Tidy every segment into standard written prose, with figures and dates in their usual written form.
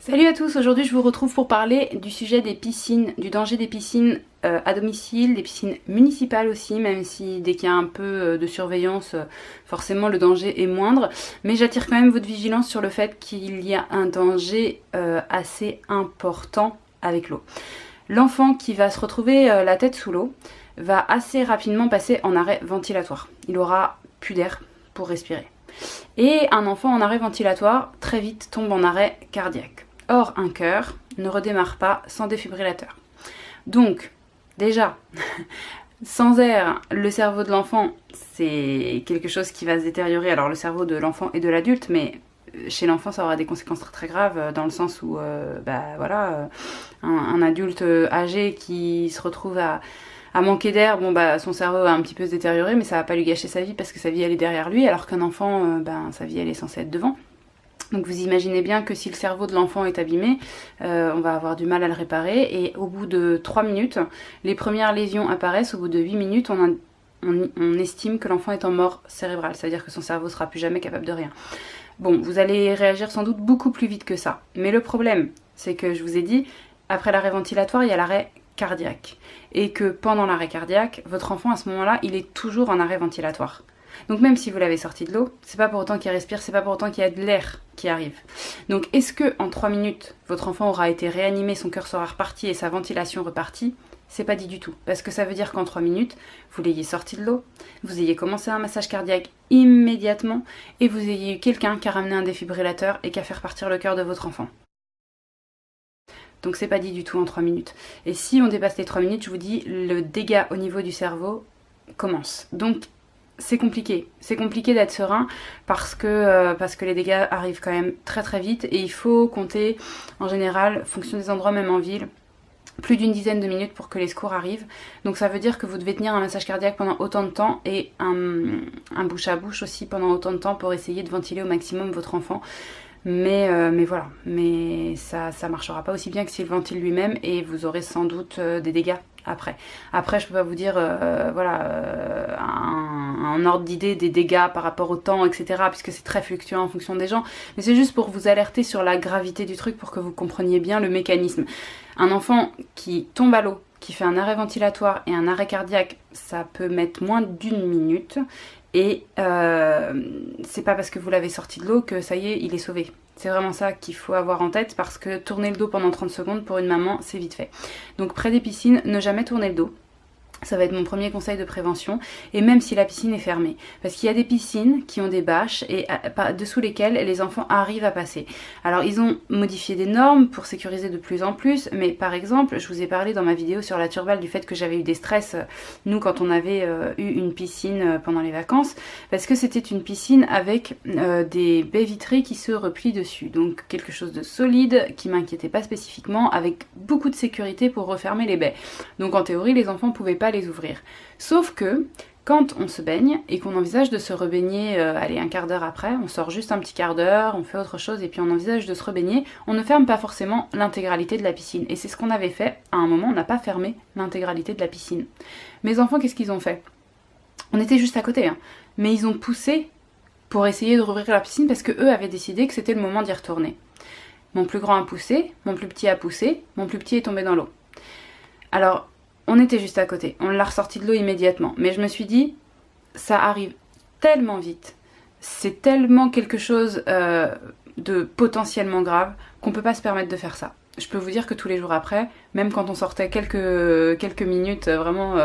Salut à tous, aujourd'hui je vous retrouve pour parler du sujet des piscines, du danger des piscines à domicile, des piscines municipales aussi, même si dès qu'il y a un peu de surveillance, forcément le danger est moindre. Mais j'attire quand même votre vigilance sur le fait qu'il y a un danger assez important avec l'eau. L'enfant qui va se retrouver la tête sous l'eau va assez rapidement passer en arrêt ventilatoire. Il aura plus d'air pour respirer. Et un enfant en arrêt ventilatoire très vite tombe en arrêt cardiaque. Or, un cœur ne redémarre pas sans défibrillateur. Donc, déjà, sans air, le cerveau de l'enfant, c'est quelque chose qui va se détériorer. Alors, le cerveau de l'enfant et de l'adulte, mais chez l'enfant, ça aura des conséquences très très graves, dans le sens où, un adulte âgé qui se retrouve à manquer d'air, son cerveau va un petit peu se détériorer, mais ça va pas lui gâcher sa vie parce que sa vie elle est derrière lui, alors qu'un enfant, sa vie elle est censée être devant. Donc vous imaginez bien que si le cerveau de l'enfant est abîmé, on va avoir du mal à le réparer, et au bout de 3 minutes, les premières lésions apparaissent. Au bout de 8 minutes, on estime que l'enfant est en mort cérébrale, c'est-à-dire que son cerveau sera plus jamais capable de rien. Bon, vous allez réagir sans doute beaucoup plus vite que ça, mais le problème, c'est que je vous ai dit, après l'arrêt ventilatoire, il y a l'arrêt cardiaque, et que pendant l'arrêt cardiaque, votre enfant à ce moment-là, il est toujours en arrêt ventilatoire. Donc même si vous l'avez sorti de l'eau, c'est pas pour autant qu'il respire, c'est pas pour autant qu'il y a de l'air qui arrive. Donc est-ce que en 3 minutes, votre enfant aura été réanimé, son cœur sera reparti et sa ventilation repartie? C'est pas dit du tout, parce que ça veut dire qu'en 3 minutes, vous l'ayez sorti de l'eau, vous ayez commencé un massage cardiaque immédiatement, et vous ayez eu quelqu'un qui a ramené un défibrillateur et qui a fait repartir le cœur de votre enfant. Donc c'est pas dit du tout en 3 minutes. Et si on dépasse les 3 minutes, je vous dis, le dégât au niveau du cerveau commence. Donc c'est compliqué d'être serein parce que les dégâts arrivent quand même très très vite, et il faut compter en général, fonction des endroits, même en ville, plus d'une dizaine de minutes pour que les secours arrivent. Donc ça veut dire que vous devez tenir un massage cardiaque pendant autant de temps, et un bouche à bouche aussi pendant autant de temps, pour essayer de ventiler au maximum votre enfant. Mais voilà, mais ça marchera pas aussi bien que s'il ventile lui-même, et vous aurez sans doute des dégâts après. Après, je peux pas vous dire un ordre d'idée des dégâts par rapport au temps, etc., puisque c'est très fluctuant en fonction des gens, mais c'est juste pour vous alerter sur la gravité du truc, pour que vous compreniez bien le mécanisme. Un enfant qui tombe à l'eau, qui fait un arrêt ventilatoire et un arrêt cardiaque, ça peut mettre moins d'1 minute, et c'est pas parce que vous l'avez sorti de l'eau que ça y est, il est sauvé. C'est vraiment ça qu'il faut avoir en tête, parce que tourner le dos pendant 30 secondes pour une maman, c'est vite fait. Donc près des piscines, ne jamais tourner le dos. Ça va être mon premier conseil de prévention, et même si la piscine est fermée. Parce qu'il y a des piscines qui ont des bâches et dessous lesquelles les enfants arrivent à passer. Alors ils ont modifié des normes pour sécuriser de plus en plus, mais par exemple, je vous ai parlé dans ma vidéo sur la Turballe du fait que j'avais eu des stress, nous, quand on avait eu une piscine pendant les vacances, parce que c'était une piscine avec des baies vitrées qui se replient dessus. Donc quelque chose de solide qui m'inquiétait pas spécifiquement, avec beaucoup de sécurité pour refermer les baies. Donc en théorie, les enfants pouvaient pas les ouvrir. Sauf que quand on se baigne et qu'on envisage de se rebaigner, un quart d'heure après, on sort juste un petit quart d'heure, on fait autre chose et puis on envisage de se rebaigner, on ne ferme pas forcément l'intégralité de la piscine. Et c'est ce qu'on avait fait à un moment, on n'a pas fermé l'intégralité de la piscine. Mes enfants, qu'est-ce qu'ils ont fait? On était juste à côté, mais ils ont poussé pour essayer de rouvrir la piscine parce que eux avaient décidé que c'était le moment d'y retourner. Mon plus grand a poussé, mon plus petit a poussé, mon plus petit est tombé dans l'eau. Alors, on était juste à côté, on l'a ressorti de l'eau immédiatement. Mais je me suis dit, ça arrive tellement vite, c'est tellement quelque chose de potentiellement grave qu'on peut pas se permettre de faire ça. Je peux vous dire que tous les jours après, même quand on sortait quelques minutes, vraiment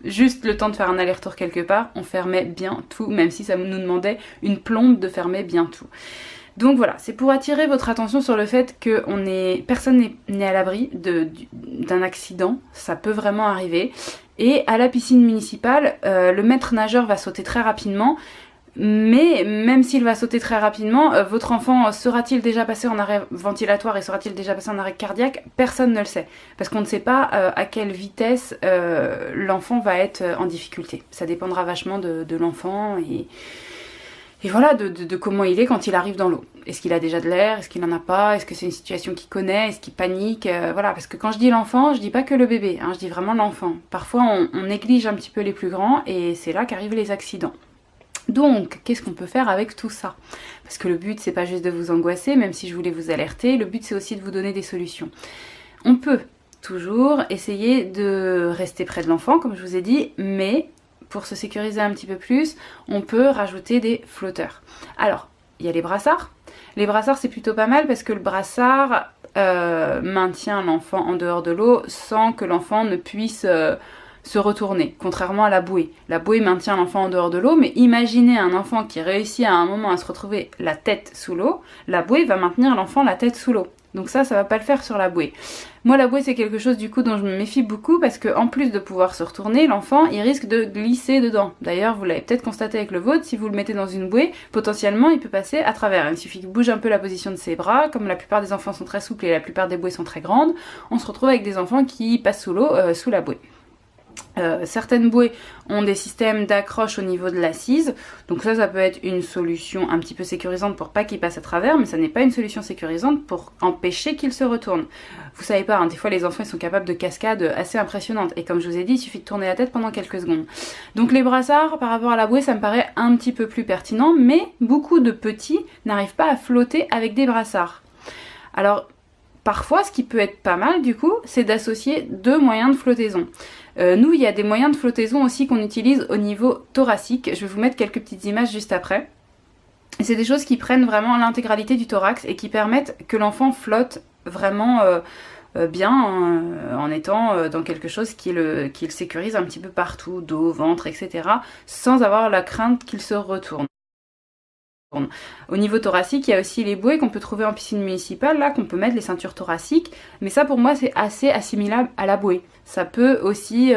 juste le temps de faire un aller-retour quelque part, on fermait bien tout, même si ça nous demandait une plombe de fermer bien tout. Donc voilà, c'est pour attirer votre attention sur le fait que personne n'est à l'abri d'un accident, ça peut vraiment arriver. Et à la piscine municipale, le maître nageur va sauter très rapidement, mais même s'il va sauter très rapidement, votre enfant sera-t-il déjà passé en arrêt ventilatoire et sera-t-il déjà passé en arrêt cardiaque? Personne ne le sait, parce qu'on ne sait pas à quelle vitesse l'enfant va être en difficulté. Ça dépendra vachement de l'enfant et voilà, de comment il est quand il arrive dans l'eau. Est-ce qu'il a déjà de l'air? Est-ce qu'il n'en a pas? Est-ce que c'est une situation qu'il connaît? Est-ce qu'il panique? Voilà, parce que quand je dis l'enfant, je dis pas que le bébé, je dis vraiment l'enfant. Parfois, on néglige un petit peu les plus grands, et c'est là qu'arrivent les accidents. Donc, qu'est-ce qu'on peut faire avec tout ça? Parce que le but, c'est pas juste de vous angoisser, même si je voulais vous alerter, le but c'est aussi de vous donner des solutions. On peut toujours essayer de rester près de l'enfant, comme je vous ai dit, mais pour se sécuriser un petit peu plus, on peut rajouter des flotteurs. Alors, il y a les brassards. Les brassards, c'est plutôt pas mal parce que le brassard maintient l'enfant en dehors de l'eau sans que l'enfant ne puisse se retourner, contrairement à la bouée. La bouée maintient l'enfant en dehors de l'eau, mais imaginez un enfant qui réussit à un moment à se retrouver la tête sous l'eau, la bouée va maintenir l'enfant la tête sous l'eau. Donc ça va pas le faire sur la bouée. Moi, la bouée, c'est quelque chose du coup dont je me méfie beaucoup parce que en plus de pouvoir se retourner, l'enfant, il risque de glisser dedans. D'ailleurs, vous l'avez peut-être constaté avec le vôtre, si vous le mettez dans une bouée, potentiellement, il peut passer à travers. Il suffit qu'il bouge un peu la position de ses bras, comme la plupart des enfants sont très souples et la plupart des bouées sont très grandes, on se retrouve avec des enfants qui passent sous l'eau, sous la bouée. Certaines bouées ont des systèmes d'accroche au niveau de l'assise, donc ça peut être une solution un petit peu sécurisante pour pas qu'il passe à travers, mais ça n'est pas une solution sécurisante pour empêcher qu'il se retourne. Vous savez pas, hein, des fois les enfants ils sont capables de cascades assez impressionnantes, et comme je vous ai dit, il suffit de tourner la tête pendant quelques secondes. Donc les brassards par rapport à la bouée, ça me paraît un petit peu plus pertinent, mais beaucoup de petits n'arrivent pas à flotter avec des brassards. Alors parfois, ce qui peut être pas mal du coup, c'est d'associer deux moyens de flottaison. Nous, il y a des moyens de flottaison aussi qu'on utilise au niveau thoracique. Je vais vous mettre quelques petites images juste après. Et c'est des choses qui prennent vraiment l'intégralité du thorax et qui permettent que l'enfant flotte vraiment bien en étant dans quelque chose qui le sécurise un petit peu partout, dos, ventre, etc. sans avoir la crainte qu'il se retourne. Au niveau thoracique, il y a aussi les bouées qu'on peut trouver en piscine municipale, là, qu'on peut mettre les ceintures thoraciques, mais ça pour moi c'est assez assimilable à la bouée. Ça peut aussi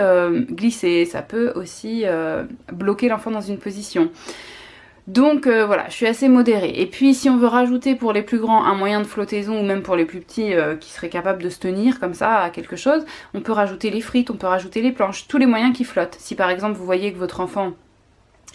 glisser, ça peut aussi bloquer l'enfant dans une position. Donc voilà, je suis assez modérée. Et puis si on veut rajouter pour les plus grands un moyen de flottaison ou même pour les plus petits qui seraient capables de se tenir comme ça à quelque chose, on peut rajouter les frites, on peut rajouter les planches, tous les moyens qui flottent. Si par exemple vous voyez que votre enfant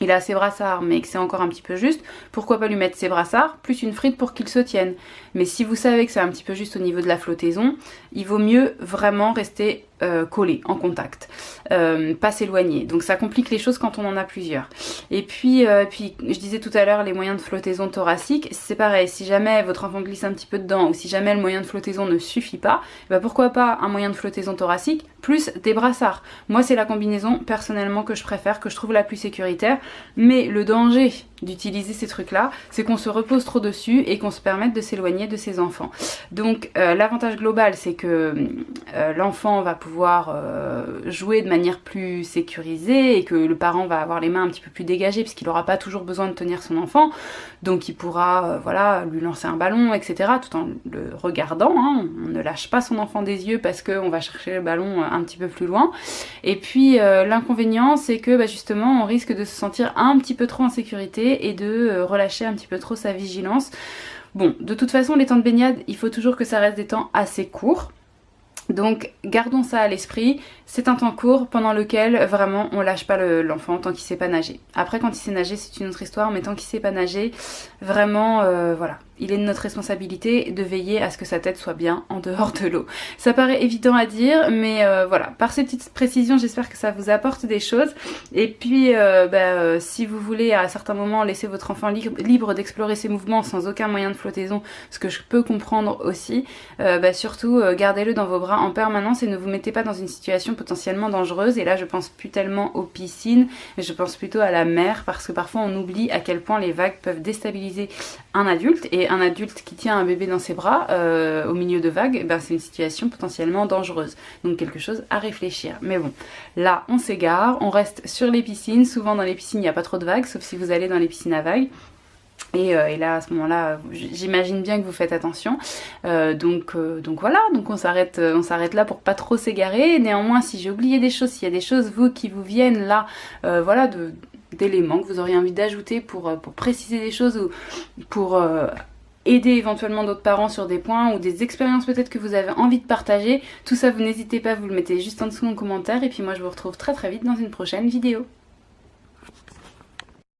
il a ses brassards mais que c'est encore un petit peu juste, pourquoi pas lui mettre ses brassards plus une frite pour qu'il se tienne. Mais si vous savez que c'est un petit peu juste au niveau de la flottaison, il vaut mieux vraiment rester collé, en contact, pas s'éloigner. Donc ça complique les choses quand on en a plusieurs. Et puis je disais tout à l'heure les moyens de flottaison thoracique, c'est pareil, si jamais votre enfant glisse un petit peu dedans ou si jamais le moyen de flottaison ne suffit pas, bah pourquoi pas un moyen de flottaison thoracique plus des brassards. Moi c'est la combinaison personnellement que je préfère, que je trouve la plus sécuritaire, mais le danger d'utiliser ces trucs là, c'est qu'on se repose trop dessus et qu'on se permette de s'éloigner de ses enfants. Donc l'avantage global c'est que l'enfant va pouvoir jouer de manière plus sécurisée et que le parent va avoir les mains un petit peu plus dégagées puisqu'il n'aura pas toujours besoin de tenir son enfant, donc il pourra voilà, lui lancer un ballon, etc. tout en le regardant, hein. On ne lâche pas son enfant des yeux parce qu'on va chercher le ballon un petit peu plus loin. Et puis l'inconvénient c'est que bah, justement on risque de se sentir un petit peu trop en sécurité et de relâcher un petit peu trop sa vigilance. Bon, de toute façon les temps de baignade, il faut toujours que ça reste des temps assez courts. Donc gardons ça à l'esprit, c'est un temps court pendant lequel vraiment on lâche pas l'enfant tant qu'il sait pas nager. Après quand il sait nager c'est une autre histoire, mais tant qu'il sait pas nager, vraiment voilà, il est de notre responsabilité de veiller à ce que sa tête soit bien en dehors de l'eau. Ça paraît évident à dire, mais voilà, par ces petites précisions j'espère que ça vous apporte des choses. Et puis si vous voulez à certains moments laisser votre enfant libre d'explorer ses mouvements sans aucun moyen de flottaison, ce que je peux comprendre aussi, surtout gardez-le dans vos bras en permanence et ne vous mettez pas dans une situation potentiellement dangereuse. Et là je pense plus tellement aux piscines, mais je pense plutôt à la mer, parce que parfois on oublie à quel point les vagues peuvent déstabiliser un adulte, et un adulte qui tient un bébé dans ses bras au milieu de vagues, ben c'est une situation potentiellement dangereuse, donc quelque chose à réfléchir. Mais bon, là on s'égare, on reste sur les piscines. Souvent dans les piscines il n'y a pas trop de vagues, sauf si vous allez dans les piscines à vagues. Et là à ce moment là j'imagine bien que vous faites attention, donc voilà, donc on s'arrête là pour pas trop s'égarer. Néanmoins si j'ai oublié des choses, s'il y a des choses vous qui vous viennent là voilà d'éléments que vous auriez envie d'ajouter pour préciser des choses ou pour aider éventuellement d'autres parents sur des points ou des expériences peut-être que vous avez envie de partager, tout ça vous n'hésitez pas, vous le mettez juste en dessous en commentaire. Et puis moi je vous retrouve très très vite dans une prochaine vidéo.